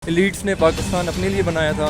Elites ने पाकिस्तान अपने लिए बनाया था,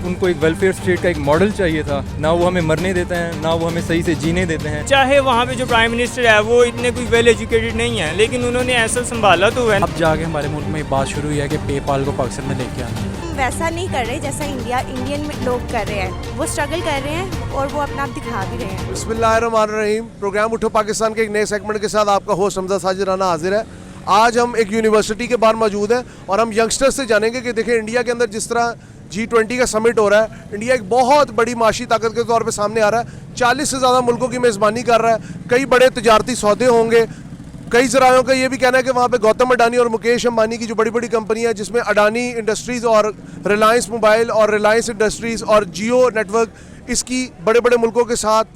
उनको एक वेलफेयर स्टेट का एक मॉडल चाहिए था। ना वो हमें मरने देते हैं, ना वो हमें सही से जीने देते हैं। चाहे वहाँ पे जो प्राइम मिनिस्टर है वो इतने कोई वेल एजुकेटेड नहीं है, लेकिन उन्होंने ऐसा संभाला तो है। अब जाके हमारे मुल्क में बात शुरू हुई है कि पेपाल को पाकिस्तान में लेके आना। हम वैसा नहीं कर रहे जैसा इंडियन लोग कर रहे हैं। वो स्ट्रगल कर रहे हैं और वो अपना आप दिखा भी रहे हैं। बिस्मिल्लाहिर्रहमानिर्रहीम। प्रोग्राम उठो पाकिस्तान के एक नए सेगमेंट के साथ आपका होस्ट हमजा साजिद राना हाजिर है। आज हम एक यूनिवर्सिटी के बाहर मौजूद हैं और हम यंगस्टर्स से जानेंगे कि देखें इंडिया के अंदर जिस तरह G20 का समिट हो रहा है, इंडिया एक बहुत बड़ी माशी ताकत के तौर पे सामने आ रहा है। 40 से ज़्यादा मुल्कों की मेज़बानी कर रहा है। कई बड़े तजारती सौदे होंगे। कई ज़रायों का ये भी कहना है कि वहाँ पे गौतम अडानी और मुकेश अंबानी की जो बड़ी बड़ी कंपनियाँ हैं, जिसमें अडानी इंडस्ट्रीज़ और रिलायंस मोबाइल और रिलायंस इंडस्ट्रीज़ और जियो नेटवर्क, इसकी बड़े बड़े मुल्कों के साथ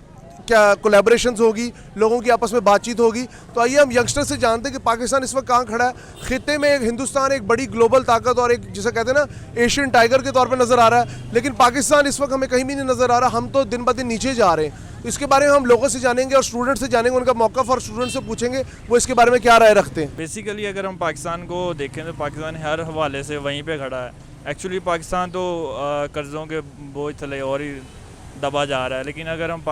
क्या कोलैबोरेशंस होगी, लोगों की आपस में बातचीत होगी। तो आइए हम यंगस्टर से जानते हैं कि पाकिस्तान इस वक्त कहाँ खड़ा है। खित्ते में एक हिंदुस्तान एक बड़ी ग्लोबल ताकत और एक जिसे कहते हैं ना एशियन टाइगर के तौर पे नज़र आ रहा है, लेकिन पाकिस्तान इस वक्त हमें कहीं भी नहीं नज़र आ रहा। हम तो दिन ब दिन नीचे जा रहे हैं। तो इसके बारे में हम लोगों से जानेंगे और स्टूडेंट से जानेंगे, उनका मौक़िफ़ और स्टूडेंट से पूछेंगे वो इसके बारे में क्या राय रखते हैं। बेसिकली अगर हम पाकिस्तान को देखें तो पाकिस्तान हर हवाले से वहीं पे खड़ा है। एक्चुअली पाकिस्तान तो कर्ज़ों के बोझ तले और ही दबा जा रहा है, लेकिन अगर हम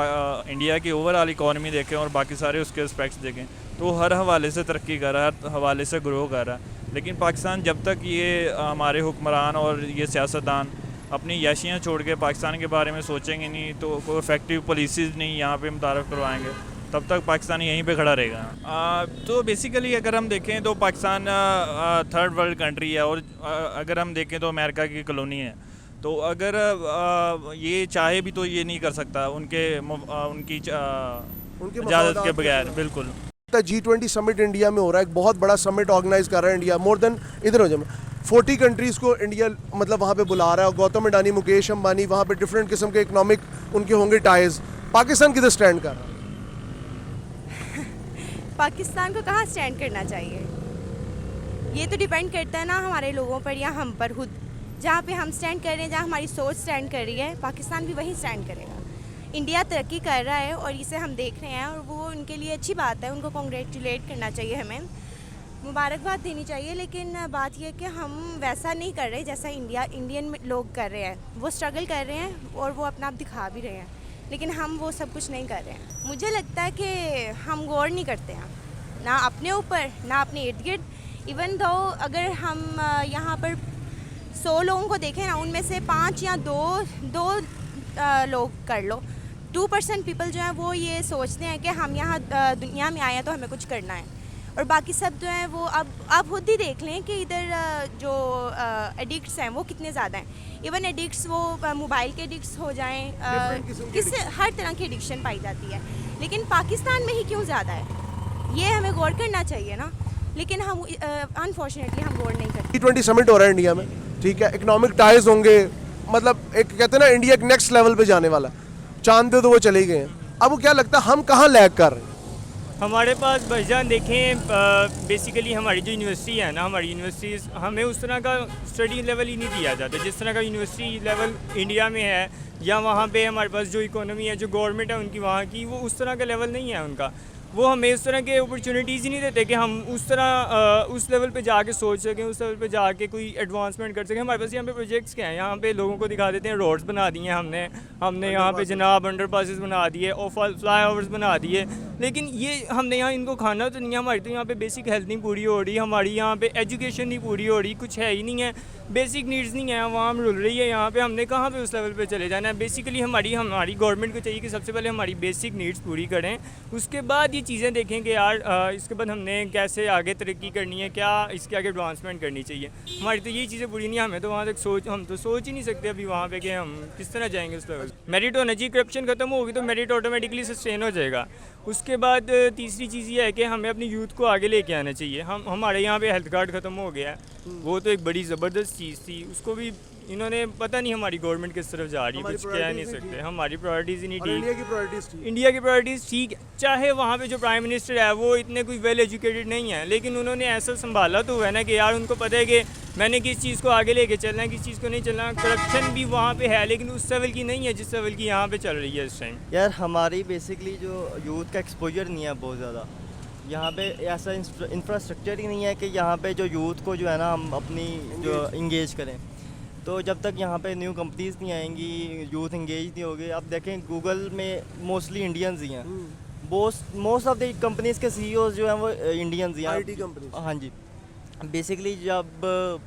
इंडिया की ओवरऑल इकॉनमी देखें और बाकी सारे उसके एस्पेक्ट्स देखें तो हर हवाले से तरक्की कर रहा है, हर हवाले से ग्रो कर रहा है। लेकिन पाकिस्तान जब तक ये हमारे हुक्मरान और ये सियासतदान अपनी याशियाँ छोड़ के पाकिस्तान के बारे में सोचेंगे नहीं, तो कोई इफेक्टिव पॉलिसीज़ नहीं यहाँ पे मुतारफ़ करवाएंगे, तब तक पाकिस्तान यहीं पे खड़ा रहेगा। तो बेसिकली अगर हम देखें तो पाकिस्तान थर्ड वर्ल्ड कंट्री है और अगर हम देखें तो अमेरिका की कॉलोनी है। तो अगर ये चाहे भी तो ये नहीं कर सकता उनकी इजाज़त के बगैर। बिल्कुल। G20 समिट इंडिया में हो रहा है, एक बहुत बड़ा समिट ऑर्गेनाइज कर रहा है इंडिया। मोर देन इधर हो जाए 40 कंट्रीज़ को इंडिया मतलब वहाँ पे बुला रहा है। और गौतम अडानी, मुकेश अंबानी, वहाँ पे डिफरेंट किस्म के इकोनॉमिक उनके होंगे टाइज। पाकिस्तान किधर स्टैंड कर रहा है? पाकिस्तान को कहाँ स्टैंड करना चाहिए, ये तो डिपेंड करता है ना हमारे लोगों पर या हम पर खुद। जहाँ पे हम स्टैंड कर रहे हैं, जहाँ हमारी सोच स्टैंड कर रही है, पाकिस्तान भी वहीं स्टैंड करेगा। इंडिया तरक्की कर रहा है और इसे हम देख रहे हैं और वो उनके लिए अच्छी बात है। उनको कॉन्ग्रेचुलेट करना चाहिए, हमें मुबारकबाद देनी चाहिए। लेकिन बात यह कि हम वैसा नहीं कर रहे जैसा इंडियन लोग कर रहे हैं। वो स्ट्रगल कर रहे हैं और वो अपना आप दिखा भी रहे हैं, लेकिन हम वो सब कुछ नहीं कर रहे हैं। मुझे लगता है कि हम गौर नहीं करते हैं ना अपने ऊपर ना अपने इर्द गिर्द। इवन दो अगर हम यहाँ पर 100 लोगों को देखें ना, उनमें से 5 या 2 लोग कर लो, 2% पीपल जो हैं वो ये सोचते हैं कि हम यहाँ दुनिया में आए हैं तो हमें कुछ करना है। और बाकी सब जो हैं वो अब आप खुद ही देख लें कि इधर जो एडिक्ट्स हैं वो कितने ज़्यादा हैं। इवन एडिक्ट्स वो मोबाइल के एडिक्ट्स हो जाएं, किससे हर तरह की एडिक्शन पाई जाती है। लेकिन पाकिस्तान में ही क्यों ज़्यादा है, ये हमें गौर करना चाहिए ना। लेकिन हम अनफॉर्चुनेटली हम गौर नहीं करते। G20 समिट हो रहा है इंडिया में, ठीक है, इकोनॉमिक टाइज होंगे, मतलब एक कहते हैं ना इंडिया एक नेक्स्ट लेवल पे जाने वाला। चांद पे तो वो चले गए हैं। अब वो क्या लगता है हम कहाँ लैग कर रहे हैं? हमारे पास भाईजान देखें, बेसिकली हमारी जो यूनिवर्सिटी है ना, हमारी यूनिवर्सिटीज़ हमें उस तरह का स्टडी लेवल ही नहीं दिया जाता जिस तरह का यूनिवर्सिटी लेवल इंडिया में है। या वहाँ पे हमारे पास जो इकोनॉमी है, जो गवर्नमेंट है उनकी वहाँ की, वो उस तरह का लेवल नहीं है उनका। वो हमें उस तरह के अपॉर्चुनिटीज़ ही नहीं देते कि हम उस तरह उस लेवल पे जाके सोच सकें, उस लेवल पे जाके कोई एडवांसमेंट कर सकें। हमारे पास यहाँ पे प्रोजेक्ट्स क्या हैं, यहाँ पे लोगों को दिखा देते हैं रोड्स बना दिए हमने यहाँ पे जनाब अंडरपासेस बना दिए और फ्लाई ओवर्स बना दिए, लेकिन ये हमने यहाँ इनको खाना तो नहीं है। हमारी तो यहाँ पे बेसिक हेल्थ नहीं पूरी हो रही, हमारी यहाँ पे एजुकेशन नहीं पूरी हो रही, कुछ है ही नहीं है, बेसिक नीड्स नहीं है, वहाँ हम रुल रही है। यहाँ पे हमने कहाँ पे उस लेवल पे चले जाना है। बेसिकली हमारी गवर्नमेंट को चाहिए कि सबसे पहले हमारी बेसिक नीड्स पूरी करें, उसके बाद ये चीज़ें देखें कि यार इसके बाद हमने कैसे आगे तरक्की करनी है, क्या इसके आगे एडवांसमेंट करनी चाहिए। हमारी तो यही चीज़ें पूरी नहीं, हमें तो वहाँ तक हम तो सोच ही नहीं सकते अभी वहाँ पे कि हम किस तरह जाएंगे उस लेवल। मेरिट होना चाहिए, करप्शन खत्म होगी तो मेरिट ऑटोमेटिकली सस्टेन हो जाएगा। उसके बाद तीसरी चीज़ ये है कि हमें अपनी यूथ को आगे लेके आना चाहिए। हमारे यहाँ पे हेल्थ कार्ड ख़त्म हो गया है, वो तो एक बड़ी ज़बरदस्त चीज़ थी, उसको भी इन्होंने पता नहीं हमारी गवर्नमेंट किस तरफ जा रही है, कुछ कह नहीं सकते। हमारी प्रायोरिटीज़ ही नहीं ठीक। इंडिया की प्रायोरिटीज़ ठीक है, चाहे वहाँ पे जो प्राइम मिनिस्टर है वो इतने कोई वेल एजुकेटेड नहीं है, लेकिन उन्होंने ऐसा संभाला तो है ना कि यार उनको पता है कि मैंने किस चीज़ को आगे लेके चलना है, किस चीज़ को नहीं चलना। करप्शन भी वहाँ पे है, लेकिन उस लेवल की नहीं है जिस लेवल की यहाँ पे चल रही है इस टाइम। यार हमारी बेसिकली जो यूथ का एक्सपोजर नहीं है बहुत ज़्यादा, यहाँ पे ऐसा इंफ्रास्ट्रक्चर ही नहीं है कि यहाँ पे जो यूथ को जो है ना हम अपनी जो इंगेज करें। तो जब तक यहाँ पे न्यू कंपनीज नहीं आएंगी, यूथ इंगेज नहीं होगी। अब देखें गूगल में मोस्टली इंडियंस ही हैं, मोस्ट ऑफ द कंपनीज के सीईओज जो हैं वो इंडियंस ही हैं। IT companies. हाँ जी। बेसिकली जब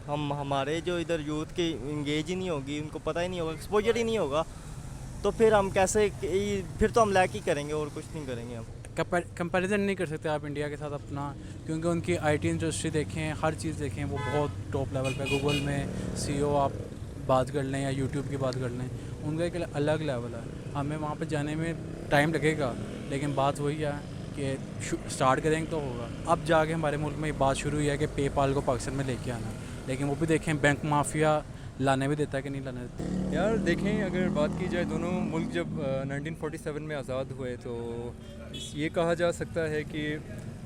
हमारे जो इधर यूथ की इंगेज ही नहीं होगी, उनको पता ही नहीं होगा, एक्सपोजर ही नहीं होगा, तो फिर हम कैसे, फिर तो हम लैक ही करेंगे और कुछ नहीं करेंगे हम। कंपैरिजन नहीं कर सकते आप इंडिया के साथ अपना, क्योंकि उनकी आईटी इंडस्ट्री देखें, हर चीज़ देखें, वो बहुत टॉप लेवल पे। गूगल में सीईओ आप बात कर लें या यूट्यूब की बात कर लें, उनका एक अलग लेवल है। हमें वहाँ पे जाने में टाइम लगेगा, लेकिन बात वही है कि स्टार्ट करेंगे तो होगा। अब जाके हमारे मुल्क में ये बात शुरू हुई है कि पेपाल को पाकिस्तान में लेके आना, लेकिन वो भी देखें बैंक माफिया लाने भी देता है कि नहीं लाने देता। यार देखें, अगर बात की जाए, दोनों मुल्क जब 1947 में आज़ाद हुए तो ये कहा जा सकता है कि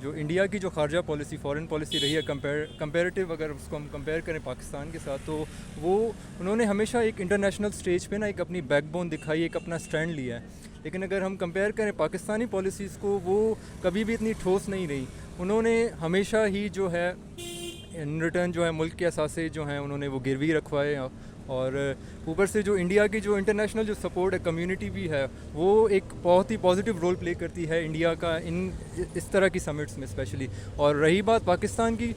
जो इंडिया की जो खारजा पॉलिसी, फॉरेन पॉलिसी रही है, कंपेरेटिव अगर उसको हम कंपेयर करें पाकिस्तान के साथ, तो वो उन्होंने हमेशा एक इंटरनेशनल स्टेज पे ना एक अपनी बैकबोन दिखाई, एक अपना स्टैंड लिया है। लेकिन अगर हम कंपेयर करें पाकिस्तानी पॉलिसीज़ को, वो कभी भी इतनी ठोस नहीं रही। उन्होंने हमेशा ही जो है इन रिटर्न जो है मुल्क के असासे जो हैं उन्होंने वो गिरवी रखवाए, और ऊपर से जो इंडिया की जो इंटरनेशनल जो सपोर्ट है, कम्युनिटी भी है, वो एक बहुत ही पॉजिटिव रोल प्ले करती है इंडिया का इस तरह की समिट्स में स्पेशली। और रही बात पाकिस्तान की,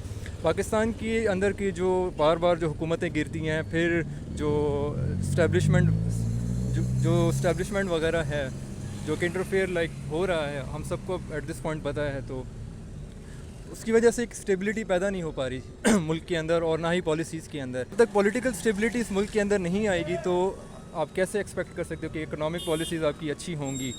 पाकिस्तान के अंदर की जो बार बार जो हुकूमतें गिरती हैं, फिर जो इस्टेब्लिशमेंट वगैरह है जो कि इंटरफेयर हो रहा है, हम सबको एट दिस पॉइंट पता है, तो उसकी वजह से एक स्टेबिलिटी पैदा नहीं हो पा रही मुल्क के अंदर, और ना ही पॉलिसीज़ के अंदर। जब तक पॉलिटिकल स्टेबिलिटी इस मुल्क के अंदर नहीं आएगी तो आप कैसे एक्सपेक्ट कर सकते हो कि इकोनॉमिक पॉलिसीज़ आपकी अच्छी होंगी?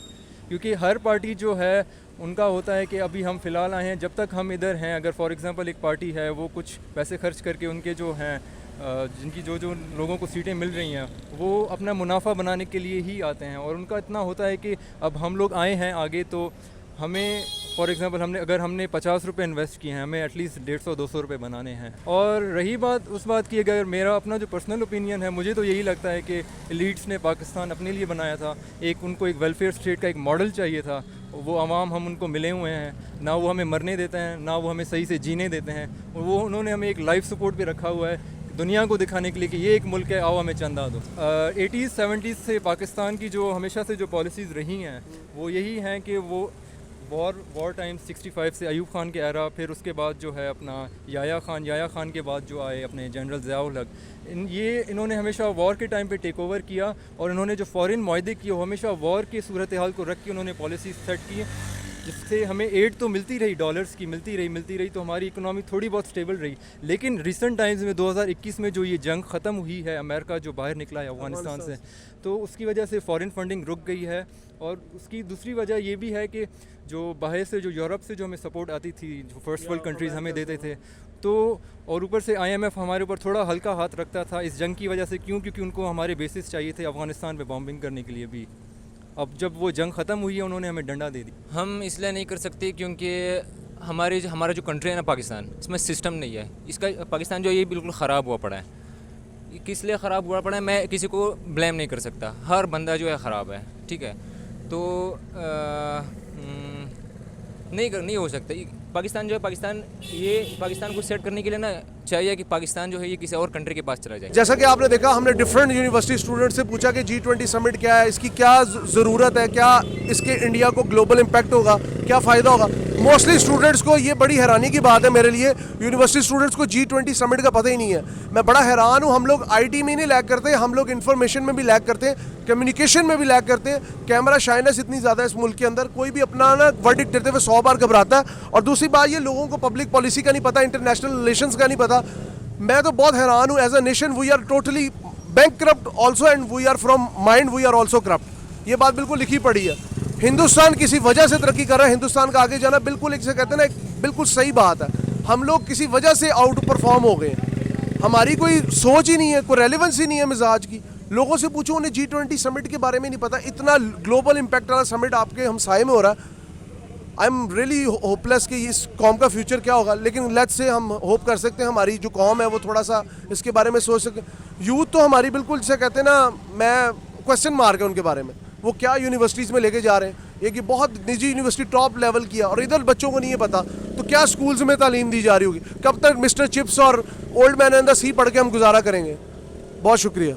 क्योंकि हर पार्टी जो है उनका होता है कि अभी हम फ़िलहाल आए हैं, जब तक हम इधर हैं, अगर फॉर एग्ज़ाम्पल एक पार्टी है वो कुछ पैसे खर्च करके उनके जो हैं जिनकी जो लोगों को सीटें मिल रही हैं, वो अपना मुनाफा बनाने के लिए ही आते हैं, और उनका इतना होता है कि अब हम लोग आए हैं आगे, तो हमें फॉर एग्ज़ाम्पल हमने 50 रुपये इन्वेस्ट किए हैं, हमें एटलीस्ट 150-200 रुपये बनाने हैं। और रही बात उस बात की, अगर मेरा अपना जो पर्सनल ओपिनियन है, मुझे तो यही लगता है कि एलीट्स ने पाकिस्तान अपने लिए बनाया था, उनको एक वेलफेयर स्टेट का एक मॉडल चाहिए था। वो अवाम हम उनको मिले हुए हैं, ना वो हमें मरने देते हैं, ना वो हमें सही से जीने देते हैं, और वो उन्होंने हमें एक लाइफ सपोर्ट पे रखा हुआ है दुनिया को दिखाने के लिए कि ये एक मुल्क है, आओ हमें चंदा दो। 80s-70s से पाकिस्तान की जो हमेशा से जो पॉलिसीज़ रही हैं वो यही हैं कि वो वॉर टाइम 65 से अयूब खान के एरा, फिर उसके बाद जो है अपना याया खान के बाद जो आए अपने जनरल ज़ियाउल हक, इन्होंने हमेशा वॉर के टाइम पे टेक ओवर किया, और इन्होंने जो फॉरेन मुआहदे किए वो हमेशा वॉर की सूरत हाल को रख के उन्होंने पॉलिसी सेट की, जिससे हमें एड तो मिलती रही, डॉलर्स की मिलती रही, तो हमारी इकोनॉमी थोड़ी बहुत स्टेबल रही। लेकिन रिसेंट टाइम्स में 2021 में जो ये जंग ख़त्म हुई है, अमेरिका जो बाहर निकला है अफ़गानिस्तान से, तो उसकी वजह से फ़ॉरेन फंडिंग रुक गई है। और उसकी दूसरी वजह ये भी है कि जो बाहर से, जो यूरोप से जो हमें सपोर्ट आती थी, जो फर्स्ट वर्ल्ड कंट्रीज़ हमें देते थे, तो और ऊपर से IMF हमारे ऊपर थोड़ा हल्का हाथ रखता था इस जंग की वजह से। क्योंकि उनको हमारे बेसिस चाहिए थे अफ़गानिस्तान में बॉम्बिंग करने के लिए भी। अब जब वो जंग ख़त्म हुई है, उन्होंने हमें डंडा दे दी। हम इसलिए नहीं कर सकते क्योंकि हमारा जो कंट्री है ना पाकिस्तान, इसमें सिस्टम नहीं है। इसका पाकिस्तान जो है ये बिल्कुल ख़राब हुआ पड़ा है। ये किस लिए ख़राब हुआ पड़ा है, मैं किसी को ब्लेम नहीं कर सकता, हर बंदा जो है ख़राब है, ठीक है। तो नहीं हो सकता। पाकिस्तान जो है, पाकिस्तान को सेट करने के लिए ना चाहिए कि पाकिस्तान जो है ये किसी और कंट्री के पास चला जाए। जैसा कि आपने देखा, हमने डिफरेंट यूनिवर्सिटी स्टूडेंट से पूछा कि G20 समिट क्या है, इसकी क्या ज़रूरत है, क्या इसके इंडिया को ग्लोबल इम्पैक्ट होगा, क्या फ़ायदा होगा। मोस्टली स्टूडेंट्स को ये बड़ी हैरानी की बात है मेरे लिए, यूनिवर्सिटी स्टूडेंट्स को G20 समिट का पता ही नहीं है। मैं बड़ा हैरान हूँ। हम लोग IT में नहीं लैग करते, हम लोग इन्फॉर्मेशन में भी लैग करते हैं, कम्युनिकेशन में भी लैग करते हैं। कैमरा शाइनेस इतनी ज़्यादा है इस मुल्क के अंदर, कोई भी अपना ना वर्डिक्ट देते हुए 100 बार घबराता है। और दूसरी बात, ये लोगों को पब्लिक पॉलिसी का नहीं पता, इंटरनेशनल रिलेशंस का नहीं पता। मैं तो बहुत हैरान हूँ। As a nation we are totally bankrupt also, and we are from mind we are also corrupt। ये बात बिल्कुल लिखी पड़ी है। हिंदुस्तान किसी वजह से तरक्की कर रहा है, हिंदुस्तान का आगे जाना बिल्कुल एक से कहते हैं ना, बिल्कुल सही बात है। हम लोग किसी वजह से आउट परफॉर्म हो गए, हमारी कोई सोच ही नहीं है, कोई रेलिवेंस ही नहीं है मिजाज की। लोगों से पूछो, उन्हें G20 समिट के बारे में नहीं पता। इतना ग्लोबल इम्पैक्ट वाला समिट आपके हमसाये में हो रहा है। आई एम रियली होपलेस कि इस कौम का फ्यूचर क्या होगा। लेकिन लेट्स से हम होप कर सकते हैं हमारी जो कौम है वो थोड़ा सा इसके बारे में सोच सके। यूथ तो हमारी बिल्कुल से कहते हैं ना, मैं क्वेश्चन मार्क है उनके बारे में, वो क्या यूनिवर्सिटीज़ में लेके जा रहे हैं। ये कि बहुत निजी यूनिवर्सिटी टॉप लेवल किया और इधर बच्चों को नहीं है पता, तो क्या स्कूल्स में तालीम दी जा रही होगी? कब तक मिस्टर चिप्स और ओल्ड मैन एंड द सी पढ़ के हम गुजारा करेंगे? बहुत शुक्रिया।